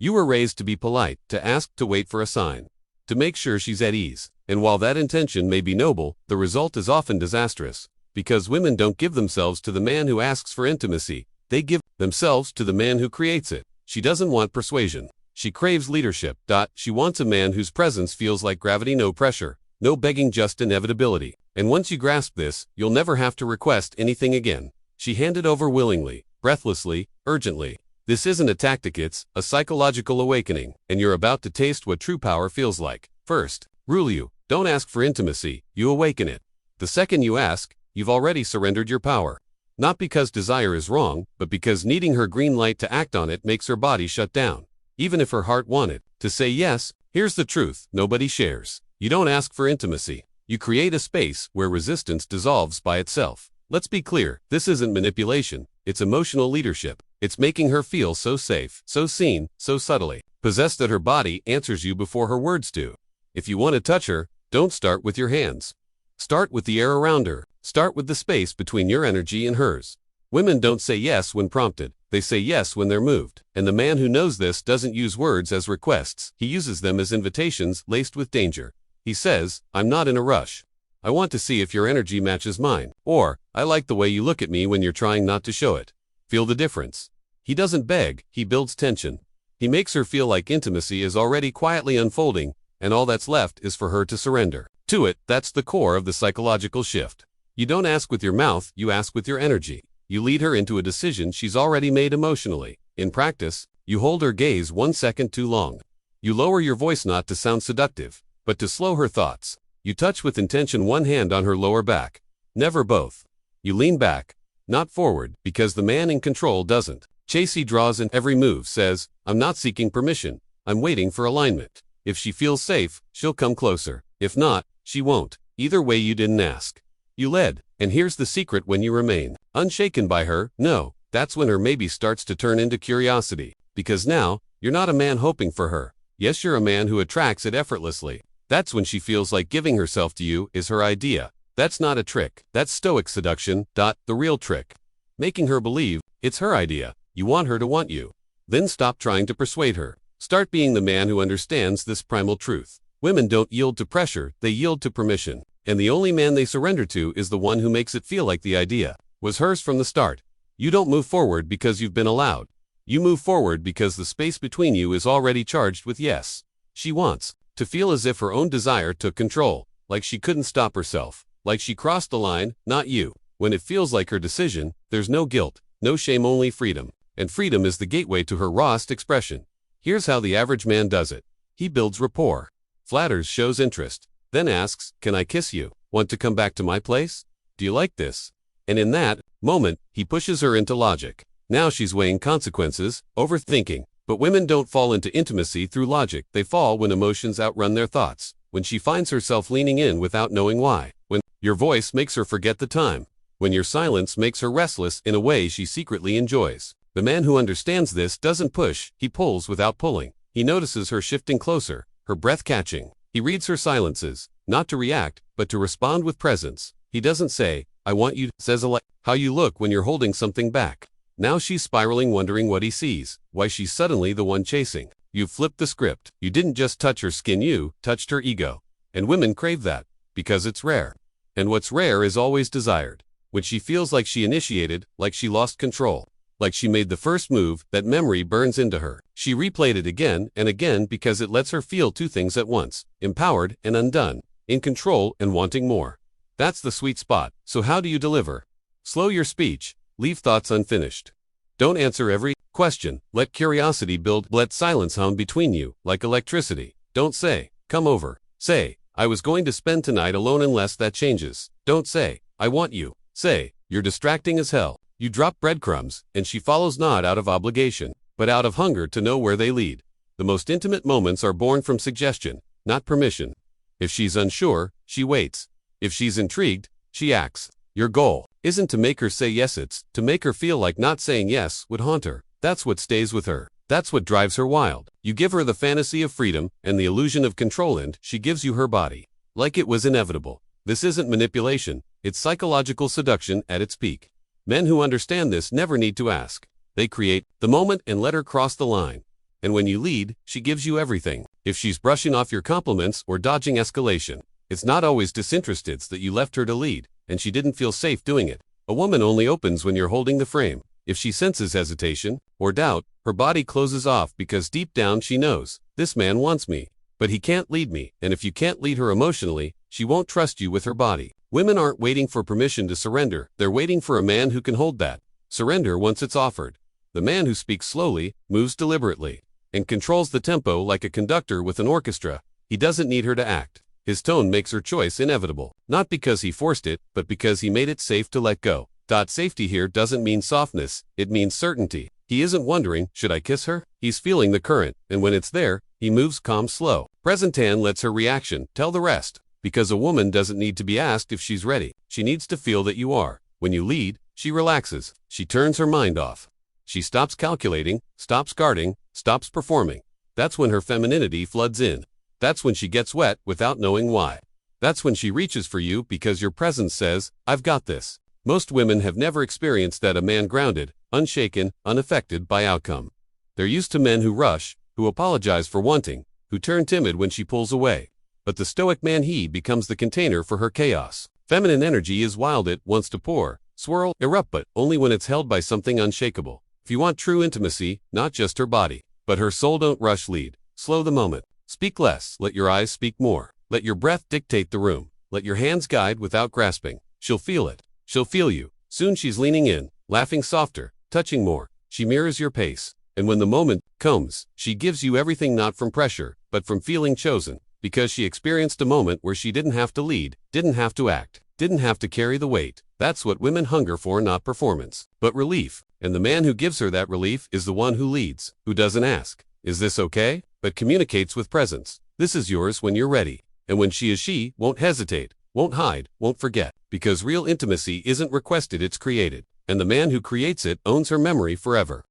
You were raised to be polite, to ask, to wait for a sign, to make sure she's at ease. And while that intention may be noble, the result is often disastrous. Because women don't give themselves to the man who asks for intimacy, they give themselves to the man who creates it. She doesn't want persuasion. She craves leadership. She wants a man whose presence feels like gravity, no pressure, no begging, just inevitability. And once you grasp this, you'll never have to request anything again. She handed over willingly, breathlessly, urgently. This isn't a tactic, it's a psychological awakening, and you're about to taste what true power feels like. First, rule you. Don't ask for intimacy, you awaken it. The second you ask, you've already surrendered your power. Not because desire is wrong, but because needing her green light to act on it makes her body shut down. Even if her heart wanted to say yes, here's the truth, nobody shares. You don't ask for intimacy. You create a space where resistance dissolves by itself. Let's be clear, this isn't manipulation, it's emotional leadership. It's making her feel so safe, so seen, so subtly possessed that her body answers you before her words do. If you want to touch her, don't start with your hands. Start with the air around her. Start with the space between your energy and hers. Women don't say yes when prompted. They say yes when they're moved. And the man who knows this doesn't use words as requests. He uses them as invitations laced with danger. He says, I'm not in a rush. I want to see if your energy matches mine. Or, I like the way you look at me when you're trying not to show it. Feel the difference. He doesn't beg, he builds tension. He makes her feel like intimacy is already quietly unfolding, and all that's left is for her to surrender to it. That's the core of the psychological shift. You don't ask with your mouth, you ask with your energy. You lead her into a decision she's already made emotionally. In practice, you hold her gaze 1 second too long. You lower your voice not to sound seductive, but to slow her thoughts. You touch with intention, one hand on her lower back. Never both. You lean back, not forward, because the man in control doesn't. He draws in every move, says, I'm not seeking permission, I'm waiting for alignment. If she feels safe, she'll come closer. If not, she won't. Either way, you didn't ask. You led. And here's the secret: when you remain unshaken by her, no, that's when her maybe starts to turn into curiosity. Because now, you're not a man hoping for her. Yes, you're a man who attracts it effortlessly. That's when she feels like giving herself to you is her idea. That's not a trick. That's Stoic seduction. The real trick. Making her believe it's her idea. You want her to want you. Then stop trying to persuade her. Start being the man who understands this primal truth. Women don't yield to pressure, they yield to permission. And the only man they surrender to is the one who makes it feel like the idea was hers from the start. You don't move forward because you've been allowed. You move forward because the space between you is already charged with yes. She wants to feel as if her own desire took control, like she couldn't stop herself, like she crossed the line, not you. When it feels like her decision, there's no guilt, no shame, only freedom. And freedom is the gateway to her rawest expression. Here's how the average man does it. He builds rapport, flatters, shows interest, then asks, can I kiss you? Want to come back to my place? Do you like this? And in that moment, he pushes her into logic. Now she's weighing consequences, overthinking. But women don't fall into intimacy through logic. They fall when emotions outrun their thoughts. When she finds herself leaning in without knowing why. When your voice makes her forget the time. When your silence makes her restless in a way she secretly enjoys. The man who understands this doesn't push, he pulls without pulling. He notices her shifting closer, her breath catching. He reads her silences, not to react, but to respond with presence. He doesn't say, I want you, says how you look when you're holding something back. Now she's spiraling, wondering what he sees, why she's suddenly the one chasing. You've flipped the script. You didn't just touch her skin, you touched her ego. And women crave that, because it's rare. And what's rare is always desired. When she feels like she initiated, like she lost control. Like she made the first move, that memory burns into her. She replayed it again and again because it lets her feel two things at once, empowered and undone, in control and wanting more. That's the sweet spot. So how do you deliver? Slow your speech, leave thoughts unfinished. Don't answer every question, let curiosity build, let silence hum between you, like electricity. Don't say, come over. Say, I was going to spend tonight alone unless that changes. Don't say, I want you. Say, you're distracting as hell. You drop breadcrumbs, and she follows not out of obligation, but out of hunger to know where they lead. The most intimate moments are born from suggestion, not permission. If she's unsure, she waits. If she's intrigued, she acts. Your goal isn't to make her say yes, it's to make her feel like not saying yes would haunt her. That's what stays with her. That's what drives her wild. You give her the fantasy of freedom and the illusion of control, and she gives you her body. Like it was inevitable. This isn't manipulation, it's psychological seduction at its peak. Men who understand this never need to ask. They create the moment and let her cross the line. And when you lead, she gives you everything. If she's brushing off your compliments or dodging escalation, it's not always disinterested that you left her to lead, and she didn't feel safe doing it. A woman only opens when you're holding the frame. If she senses hesitation or doubt, her body closes off because deep down she knows, this man wants me, but he can't lead me, and if you can't lead her emotionally, she won't trust you with her body. Women aren't waiting for permission to surrender, they're waiting for a man who can hold that surrender once it's offered. The man who speaks slowly, moves deliberately, and controls the tempo like a conductor with an orchestra, he doesn't need her to act. His tone makes her choice inevitable, not because he forced it, but because he made it safe to let go. Safety here doesn't mean softness, it means certainty. He isn't wondering, should I kiss her? He's feeling the current, and when it's there, he moves calm slow. Present tense lets her reaction tell the rest, because a woman doesn't need to be asked if she's ready. She needs to feel that you are. When you lead, she relaxes. She turns her mind off. She stops calculating, stops guarding, stops performing. That's when her femininity floods in. That's when she gets wet without knowing why. That's when she reaches for you because your presence says, I've got this. Most women have never experienced that, a man grounded, unshaken, unaffected by outcome. They're used to men who rush, who apologize for wanting, who turn timid when she pulls away. But the Stoic man, he becomes the container for her chaos. Feminine energy is wild, it wants to pour, swirl, erupt, but only when it's held by something unshakable. If you want true intimacy, not just her body, but her soul, don't rush, lead. Slow the moment. Speak less, let your eyes speak more. Let your breath dictate the room. Let your hands guide without grasping. She'll feel it. She'll feel you. Soon she's leaning in, laughing softer, touching more. She mirrors your pace. And when the moment comes, she gives you everything, not from pressure, but from feeling chosen, because she experienced a moment where she didn't have to lead, didn't have to act, didn't have to carry the weight. That's what women hunger for, not performance, but relief. And the man who gives her that relief is the one who leads, who doesn't ask, is this okay? But communicates with presence. This is yours when you're ready. And when she won't hesitate, won't hide, won't forget. Because real intimacy isn't requested, it's created. And the man who creates it owns her memory forever.